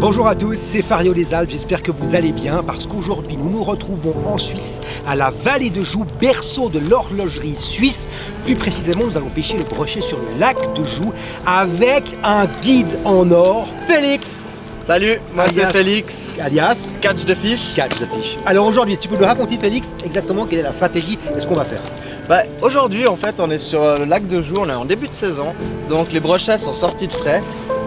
Bonjour à tous, c'est Fario des Alpes, j'espère que vous allez bien parce qu'aujourd'hui nous nous retrouvons en Suisse à la vallée de Joux, berceau de l'horlogerie suisse. Plus précisément, nous allons pêcher le brochet sur le lac de Joux avec un guide en or, Félix. Salut, moi c'est Félix, alias Catch the Fish. Catch the Fish. Alors aujourd'hui, tu peux nous raconter, Félix, exactement quelle est la stratégie et ce qu'on va faire? Aujourd'hui en fait on est sur le lac de Joux, on est en début de saison, donc les brochets sont sortis de frais.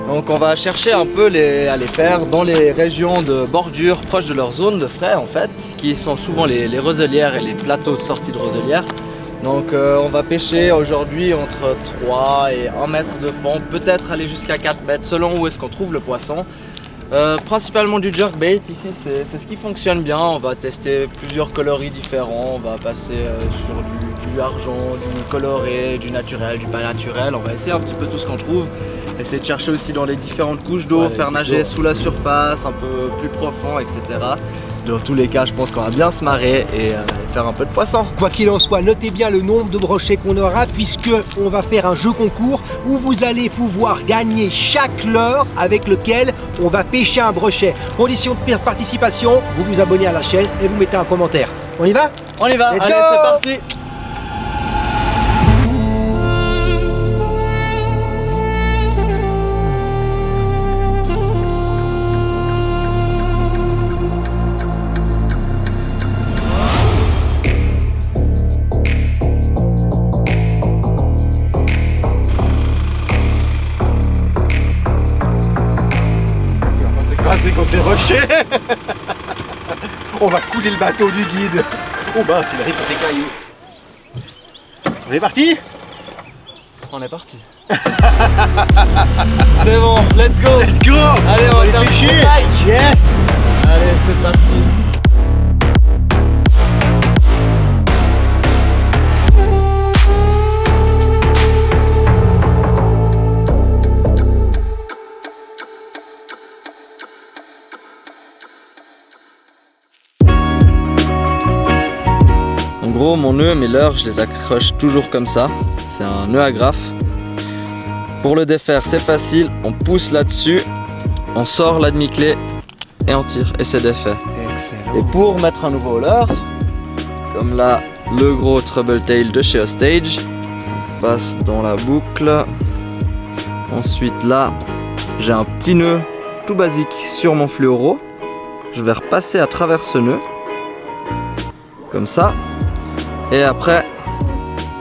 Donc on va chercher un peu à les faire dans les régions de bordure proches de leur zone de frais en fait, ce qui sont souvent les roselières et les plateaux de sortie de roselières. Donc on va pêcher aujourd'hui entre 3 et 1 mètre de fond, peut-être aller jusqu'à 4 mètres selon où est-ce qu'on trouve le poisson. Principalement du jerkbait, ici c'est ce qui fonctionne bien. On va tester plusieurs coloris différents, on va passer sur du argent, du coloré, du naturel, du pas naturel. On va essayer un petit peu tout ce qu'on trouve, essayer de chercher aussi dans les différentes couches d'eau, faire nager sous la surface, un peu plus profond, etc. Dans tous les cas, je pense qu'on va bien se marrer et faire un peu de poisson. Quoi qu'il en soit, notez bien le nombre de brochets qu'on aura puisque on va faire un jeu concours où vous allez pouvoir gagner chaque leurre avec lequel on va pêcher un brochet. Condition de participation, vous vous abonnez à la chaîne et vous mettez un commentaire. On y va? On y va, allez, c'est parti! Contre les rochers. On va couler le bateau du guide. Oh mince, il arrive sur des cailloux. On est parti? On est parti. C'est bon, let's go. Let's go. Allez, on va faire pêcher. Yes. Allez, c'est parti. En gros, mon nœud, mes leurres, je les accroche toujours comme ça. C'est un nœud agrafe. Pour le défaire, c'est facile. On pousse là-dessus, on sort la demi-clé et on tire. Et c'est défait. Excellent. Et pour mettre un nouveau leurre, comme là, le gros Trouble Tail de chez Hostage, passe dans la boucle. Ensuite, là, j'ai un petit nœud tout basique sur mon fluoro. Je vais repasser à travers ce nœud, comme ça. Et après,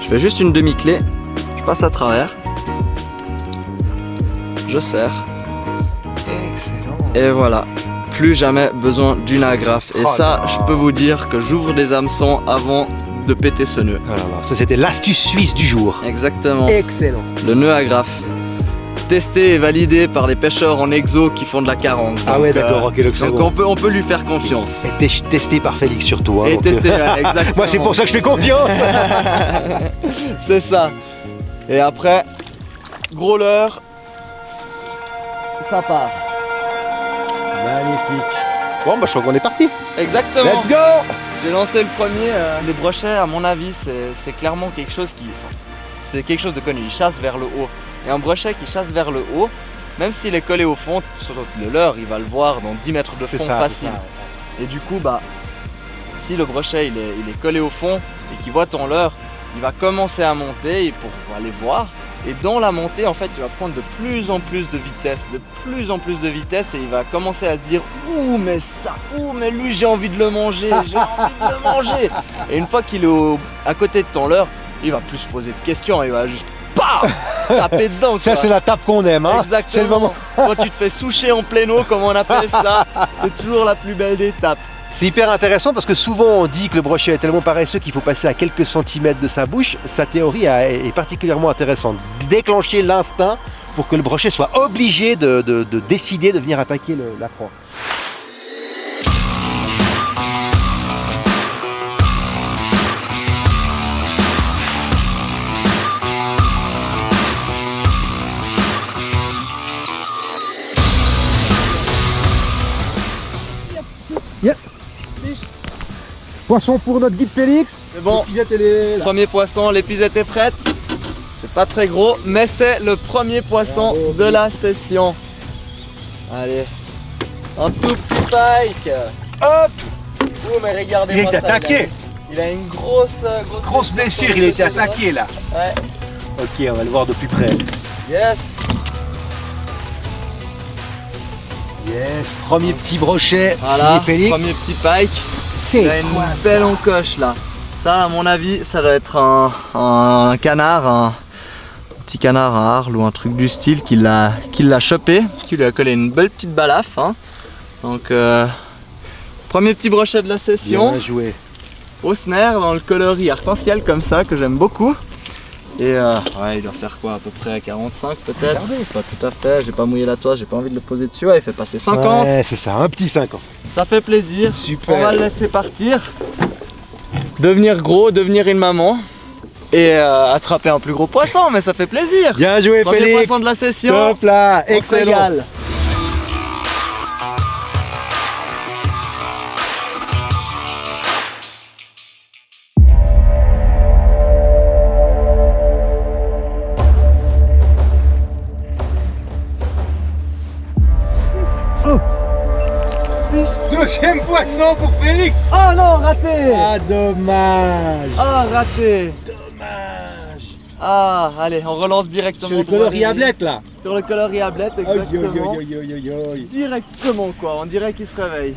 je fais juste une demi-clé, je passe à travers, je serre. Excellent. Et voilà, plus jamais besoin d'une agrafe. Et ça, je peux vous dire que j'ouvre des hameçons avant de péter ce nœud. Oh là là, ça c'était l'astuce suisse du jour. Exactement. Excellent. Le nœud agrafe. Testé et validé par les pêcheurs en exo qui font de la carangue. Ah ouais, d'accord, ok, donc c'est donc bon. on peut lui faire confiance. Et testé par Félix surtout. Hein, Et donc, testé, exactement. moi c'est pour ça que je fais confiance. C'est ça. Et après, gros leurre, ça part. Magnifique. Bon bah je crois qu'on est parti. Exactement. Let's go. J'ai lancé le premier. Les brochets, à mon avis, c'est clairement quelque chose c'est quelque chose de connu. Ils chassent vers le haut. Et un brochet qui chasse vers le haut, même s'il est collé au fond, sur le leurre, il va le voir dans 10 mètres de fond facile. Et du coup, si le brochet il est collé au fond et qu'il voit ton leurre, il va commencer à monter pour aller voir. Et dans la montée, en fait, il va prendre de plus en plus de vitesse, et il va commencer à se dire « Ouh, mais ça, mais lui, j'ai envie de le manger, j'ai envie de le manger !» Et une fois qu'il est à côté de ton leurre, il va plus se poser de questions, il va juste taper dedans. Ça c'est la tape qu'on aime, hein. Exactement. C'est le moment. Quand tu te fais soucher en plein eau, comme on appelle ça, c'est toujours la plus belle des tapes. C'est hyper intéressant parce que souvent on dit que le brochet est tellement paresseux qu'il faut passer à quelques centimètres de sa bouche. Sa théorie est particulièrement intéressante. Déclencher l'instinct pour que le brochet soit obligé de décider de venir attaquer la proie. Yep. Poisson pour notre guide Félix. C'est bon, premier poisson, l'épisode est prête. C'est pas très gros, mais c'est le premier poisson de la session. Allez, Un tout petit pike. Hop. Oh mais regardez-moi Il est ça. attaqué. Il a une grosse Blessure, il a été attaqué là. Ouais. Ok, on va le voir de plus près. Yes. Yes, premier petit brochet, Voilà, signé Félix. premier petit pike. C'est Il a une quoi, belle ça encoche là. Ça à mon avis ça doit être un canard, un petit canard à Arles ou un truc du style qui l'a chopé, qui lui a collé une belle petite balafre. Hein. Donc premier petit brochet de la session. Bien joué. Au snare dans le coloris arc-en-ciel comme ça que j'aime beaucoup. Et ouais, il doit faire quoi, à peu près 45 peut-être. Pas tout à fait, j'ai pas mouillé la toile, j'ai pas envie de le poser dessus. Ouais, il fait passer 50. Ouais, c'est ça, un petit 50. Ça fait plaisir. Super. On va le laisser partir. Devenir gros, devenir une maman. Et attraper un plus gros poisson, mais ça fait plaisir. Bien joué Premier Félix. poisson de la session. Top là, On se excellent. régale. Deuxième poisson pour Félix. Oh non, raté. Ah dommage. Ah, raté. Dommage. Ah, allez, on relance directement. Sur le droit coloris des- à blette là. Sur le coloris à blette, Aïe, aïe, exactement. aïe, aïe, aïe, aïe. Directement quoi, on dirait qu'il se réveille.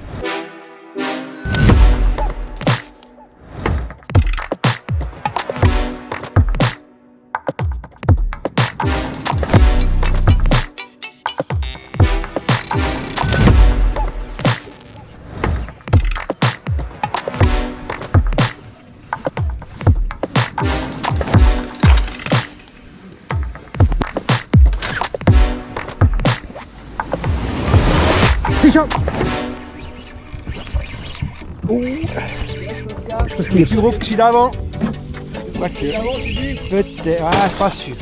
Fichon. Je pense qu'il est plus gros que celui d'avant. Peut-être. Ah, pas sûr.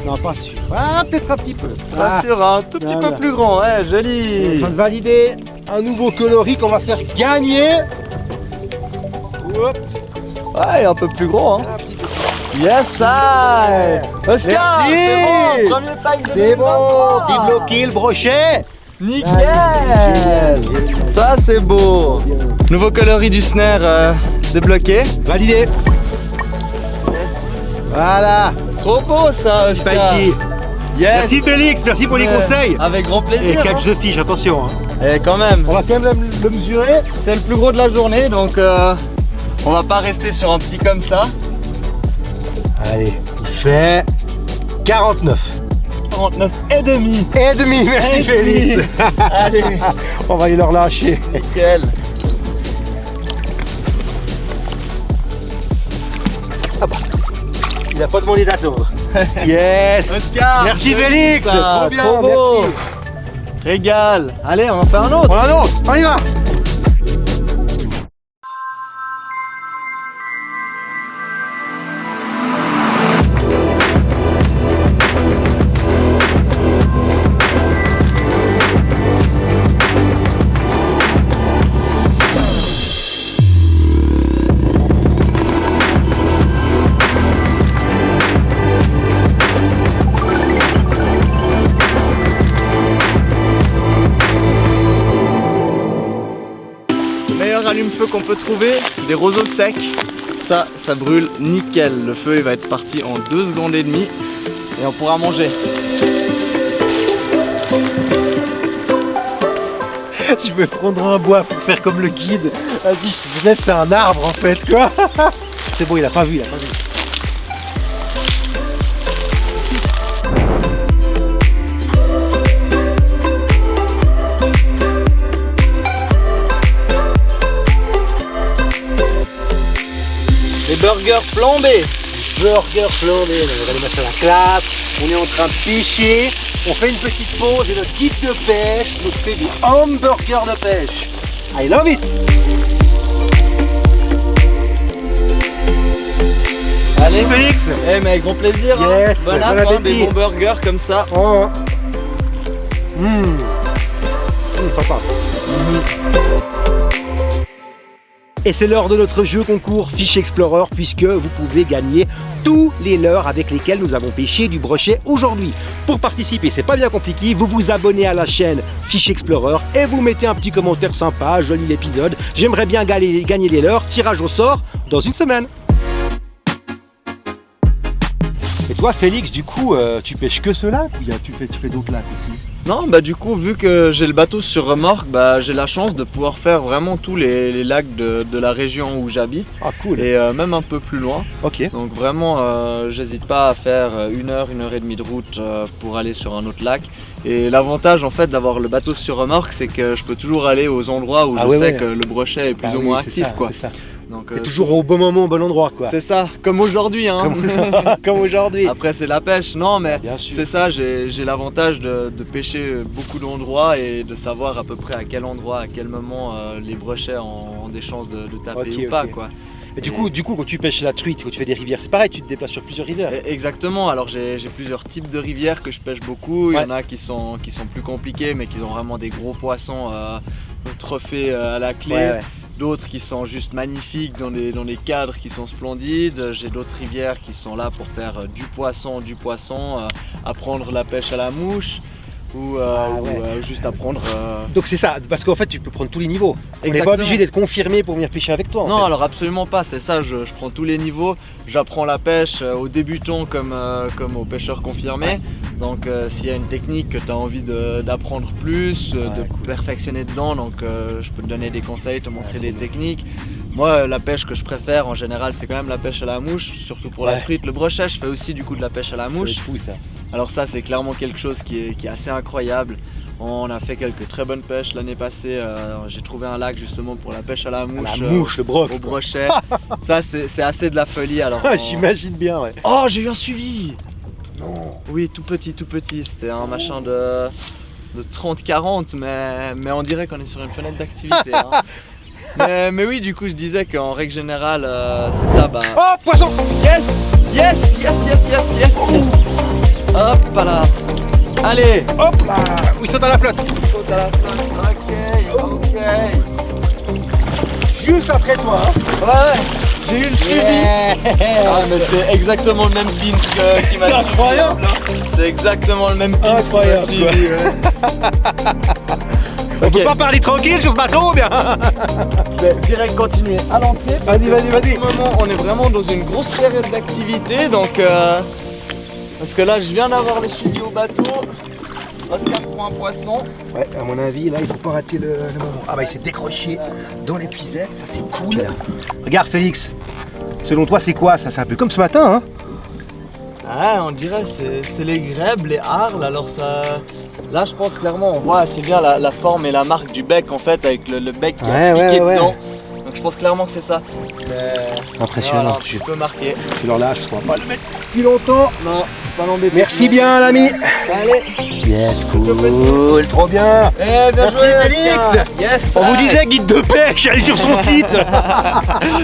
Non, pas sûr. Ah, peut-être un petit peu. Pas sûr, un tout petit Voilà. peu plus grand, ouais, On est en joli. train de valider un nouveau coloris qu'on va faire gagner. Hop. Ouais, un peu plus gros, hein. Un petit peu. Yes, sir. Oscar, Merci. c'est bon, premier pack de C'est bon, 2023. débloqué le brochet. Nickel. Ça, c'est beau. Nouveau coloris du snare débloqué. Validé. Yes. Voilà. Trop beau ça, Oscar. Spiky. Yes. Merci Félix, merci pour les conseils. Avec grand Et plaisir. catch the fish, attention. Hein. Et quand même, On va quand même le mesurer. c'est le plus gros de la journée, donc on va pas rester sur un petit comme ça. Allez, il fait 49. 49 et demi. Et demi, merci Et Félix. demi. Allez, On va aller leur lâcher. nickel. Il a pas demandé d'attendre. Yes. Oscar, Merci joli, Félix. ça, Trop bien, trop beau. merci. Régale. Allez, on en fait un autre. On a un autre, on y va. Meilleur allume-feu qu'on peut trouver, des roseaux secs. Ça brûle nickel. Le feu il va être parti en 2 secondes et demie et on pourra manger. Je vais prendre un bois pour faire comme le guide. Vas-y, je lève, c'est un arbre en fait, quoi. C'est bon, il a pas vu, il a pas vu. Les burgers flambés. Burger flambé, on va les mettre à la classe. On est en train de pêcher. On fait une petite pause et notre guide de pêche nous fait des hamburgers de pêche. I love it. Allez Félix. Eh mais avec grand plaisir. Yes, Bon bon app, hein, appétit. des bons burgers comme ça. Oh. Sympa. Et c'est l'heure de notre jeu concours Fish Explorer, puisque vous pouvez gagner tous les leurres avec lesquels nous avons pêché du brochet aujourd'hui. Pour participer, c'est pas bien compliqué, vous vous abonnez à la chaîne Fish Explorer et vous mettez un petit commentaire sympa, joli l'épisode. J'aimerais bien gagner les leurres, tirage au sort dans une semaine. Et toi Félix, du coup, tu pêches que ce lac ou tu fais d'autres lacs aussi? Non, bah du coup, vu que j'ai le bateau sur remorque, bah j'ai la chance de pouvoir faire vraiment tous les lacs de la région où j'habite. Ah cool. Et même un peu plus loin. Ok. Donc vraiment, j'hésite pas à faire 1 heure et demie de route pour aller sur un autre lac. Et l'avantage en fait d'avoir le bateau sur remorque, c'est que je peux toujours aller aux endroits où je sais que le brochet est plus ou moins actif, quoi. C'est ça. Donc, t'es toujours au bon moment, au bon endroit, quoi. C'est ça, comme aujourd'hui, hein. Comme aujourd'hui. Après c'est la pêche, non mais Bien sûr. c'est ça, j'ai l'avantage de pêcher beaucoup d'endroits et de savoir à peu près à quel endroit, à quel moment les brochets ont des chances de taper ou pas, quoi. Et du coup, quand tu pêches la truite, quand tu fais des rivières, c'est pareil, tu te déplaces sur plusieurs rivières. Exactement, alors j'ai plusieurs types de rivières que je pêche beaucoup. Il y en a qui sont plus compliqués mais qui ont vraiment des gros poissons trophées à la clé. Ouais. D'autres qui sont juste magnifiques dans des cadres qui sont splendides. J'ai d'autres rivières qui sont là pour faire du poisson, apprendre la pêche à la mouche ou juste apprendre... Donc c'est ça, parce qu'en fait tu peux prendre tous les niveaux. On n'est pas Exactement. obligé d'être confirmé pour venir pêcher avec toi. Non, alors absolument pas, c'est ça, je prends tous les niveaux, j'apprends la pèche aux débutants comme aux pêcheurs confirmés. Donc s'il y a une technique que tu as envie d'apprendre plus, perfectionner dedans, donc je peux te donner des conseils, te montrer des techniques. Moi, la pêche que je préfère en général, c'est quand même la pêche à la mouche, surtout pour la truite. Le brochet, je fais aussi du coup de la pêche à la mouche. C'est fou ça. Alors ça, c'est clairement quelque chose qui est assez incroyable. On a fait quelques très bonnes pêches l'année passée. J'ai trouvé un lac justement pour la pêche à la mouche. La mouche, le broc. Au brochet. Ça, c'est assez de la folie. Alors. J'imagine bien, ouais. Oh, j'ai eu un suivi. Non. Oui, tout petit. C'était un machin de 30-40, mais on dirait qu'on est sur une fenêtre d'activité. Hein. mais oui, du coup, je disais qu'en règle générale, c'est ça. Bah... Oh, poisson. Yes. Hop là. Allez. Hop là. Oui, il saute à la flotte. Ok. Juste après toi. Hein. Ouais, j'ai eu le suivi. Ah, mais c'est exactement le même pin qui m'a suivi. C'est incroyable. C'est exactement le même pin qui m'a suivi. On peut pas parler tranquille sur ce bateau, bien. Je vais direct continuer à lancer. Vas-y. En ce moment, on est vraiment dans une grosse période d'activité, donc parce que là, je viens d'avoir les suivis au bateau. Oscar prend un poisson. Ouais, à mon avis, là, il faut pas rater le moment. Ah bah, il s'est décroché dans l'épuisette, ça c'est cool. Regarde, Félix, selon toi, c'est quoi ça? C'est un peu comme ce matin, hein? Ah, on dirait c'est les grèbes, les harles, alors ça... Là, je pense clairement, on voit assez bien la forme et la marque du bec, en fait, avec le bec qui est piqué dedans. Donc je pense clairement que c'est ça. Mais... Impressionnant. Voilà, tu peux marquer. Tu leur lâches, je crois pas le mettre depuis longtemps. Non, pas l'embêter. Merci bien, l'ami. Allez. Yes, cool, trop bien. Eh, bien joué, Félix. Yes. On vous disait guide de pêche, allez sur son site.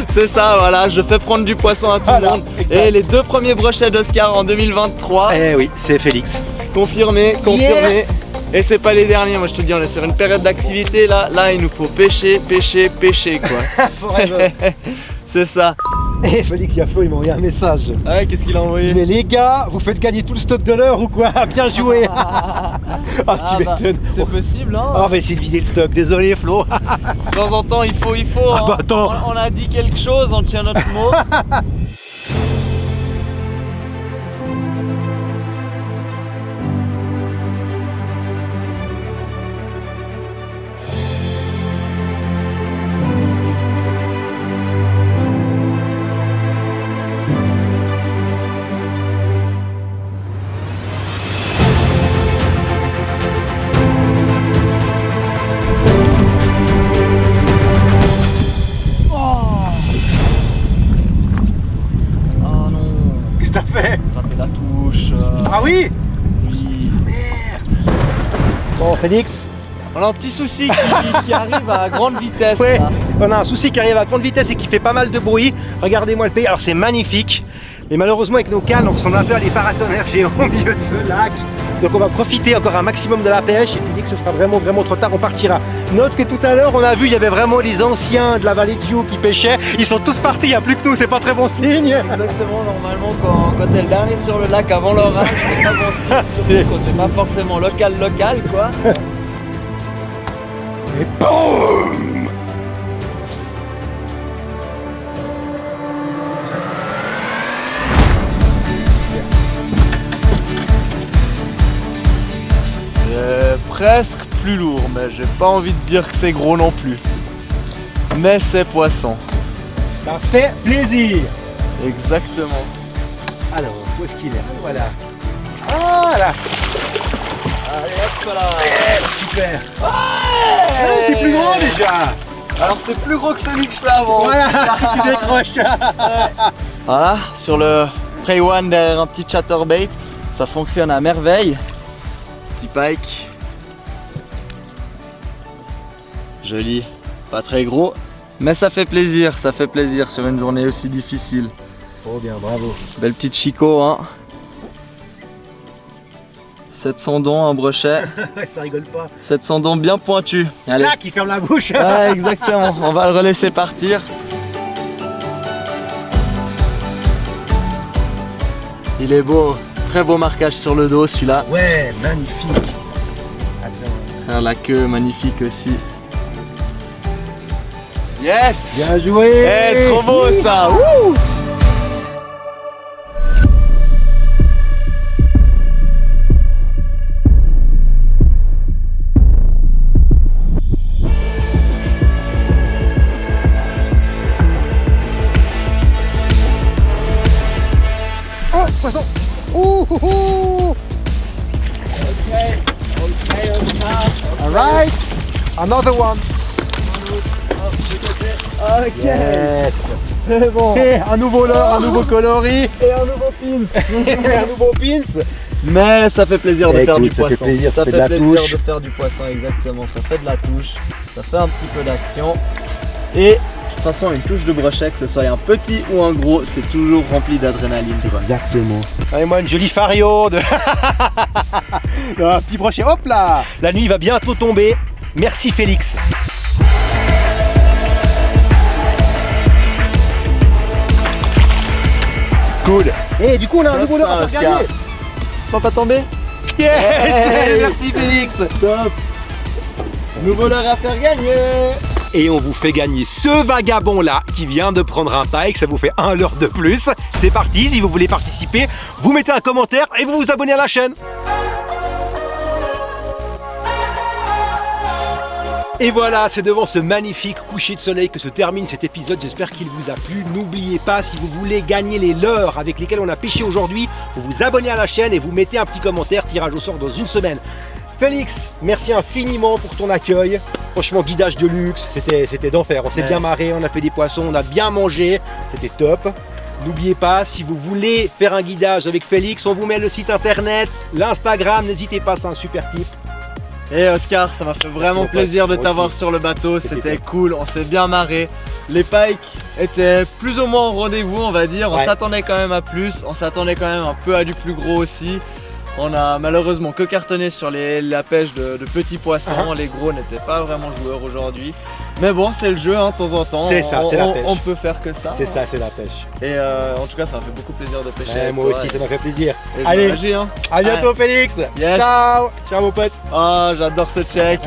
C'est ça, voilà, je fais prendre du poisson à tout le monde. Et les 2 premiers brochets d'Oscar en 2023. Eh oui, c'est Félix. Confirmé. Yeah. Et c'est pas les derniers, moi je te dis, on est sur une période d'activité là, il nous faut pêcher quoi. C'est ça. Eh Félix, il y a Flo, il m'a envoyé un message. Ouais, qu'est-ce qu'il a envoyé? Mais les gars, vous faites gagner tout le stock de l'heure ou quoi? Bien joué. Ah, tu m'étonnes. C'est possible, hein. On va essayer de vider le stock, désolé Flo. De temps en temps, il faut. Ah bah attends. On a dit quelque chose, on tient notre mot. T'as fait? Rater la touche. Ah oui? Oui. Merde. Bon Félix. On a un petit souci qui arrive à grande vitesse. Ouais, là. on a un souci qui arrive à grande vitesse et qui fait pas mal de bruit. Regardez-moi le pays. Alors c'est magnifique. Mais malheureusement avec nos cales, on ressemble un peu à des paratonnerres géants au milieu de ce lac. Donc on va profiter encore un maximum de la pêche et puis dès que ce sera vraiment trop tard, on partira. Note que tout à l'heure, on a vu, il y avait vraiment les anciens de la vallée de Joux qui pêchaient. Ils sont tous partis, il n'y a plus que nous, c'est pas très bon signe. Exactement, normalement quand t'es le dernier sur le lac avant l'orage, c'est pas bon signe, surtout quand c'est pas forcément local quoi. Et boum! Presque plus lourd, mais j'ai pas envie de dire que c'est gros non plus. Mais c'est poisson. Ça fait plaisir. Exactement. Alors, où est-ce qu'il est? Voilà. Voilà. Allez hop là. Super. Ouais, c'est plus grand déjà. Alors c'est plus gros que celui que je fais avant. Voilà, tu décroches. Voilà, sur le Prey One derrière un petit chatterbait, ça fonctionne à merveille. Petit pike. Joli, pas très gros, mais ça fait plaisir sur une journée aussi difficile. Oh bien, bravo. Belle petite chicot, hein. 700 dents, un brochet. Ça rigole pas. 700 dents bien pointu. Allez. Là, qui ferme la bouche. Ouais, exactement, on va le relaisser partir. Il est beau, très beau marquage sur le dos celui-là. Ouais, magnifique. Attends. La queue magnifique aussi. Yes! Bien joué. Eh, trop beau ça! Wouh! Oh, poisson. Ouh, ouh, ouh. All right. Another one. Ok, Yes. c'est bon. Et un nouveau leurre, un nouveau coloris. Et un nouveau pins. Un nouveau pins. Mais ça fait plaisir de faire du poisson. Ça fait plaisir, Ça fait de la plaisir touche. de faire du poisson, exactement. Ça fait de la touche, ça fait un petit peu d'action. Et de toute façon, une touche de brochet, que ce soit un petit ou un gros, c'est toujours rempli d'adrénaline. Exactement. Allez, moi une jolie fario de... un petit brochet, hop là. La nuit va bientôt tomber. Merci Félix. Cool. Et du coup on a un nouveau leurre à faire gagner. Faut pas tomber. Yes. Hey. Merci Félix. Top. Nouveau leurre à faire gagner. Et on vous fait gagner ce vagabond là qui vient de prendre un pike, ça vous fait un leurre de plus. C'est parti, si vous voulez participer, vous mettez un commentaire et vous vous abonnez à la chaîne. Et voilà, c'est devant ce magnifique coucher de soleil que se termine cet épisode. J'espère qu'il vous a plu. N'oubliez pas, si vous voulez gagner les leurres avec lesquels on a pêché aujourd'hui, vous vous abonnez à la chaîne et vous mettez un petit commentaire. Tirage au sort dans une semaine. Félix, merci infiniment pour ton accueil. Franchement, guidage de luxe, c'était d'enfer. On s'est bien marré, on a fait des poissons, on a bien mangé. C'était top. N'oubliez pas, si vous voulez faire un guidage avec Félix, on vous met le site internet, l'Instagram. N'hésitez pas, c'est un super tip. Et Oscar, ça m'a fait vraiment plaisir de t'avoir sur le bateau, c'était cool, on s'est bien marré. Les pikes étaient plus ou moins au rendez-vous, on va dire, on s'attendait quand même à plus, on s'attendait quand même un peu à du plus gros aussi. On a malheureusement que cartonné sur la pêche de petits poissons, les gros n'étaient pas vraiment joueurs aujourd'hui. Mais bon, c'est le jeu, hein, de temps en temps, c'est ça, c'est la pêche. On peut faire que ça. C'est ça, c'est la pêche. Et en tout cas, ça m'a fait beaucoup plaisir de pêcher avec moi toi, aussi, ça m'a fait plaisir. Et allez, magie, hein. à bientôt Félix. Yes. Ciao. Ciao mon pote. Oh, j'adore ce check.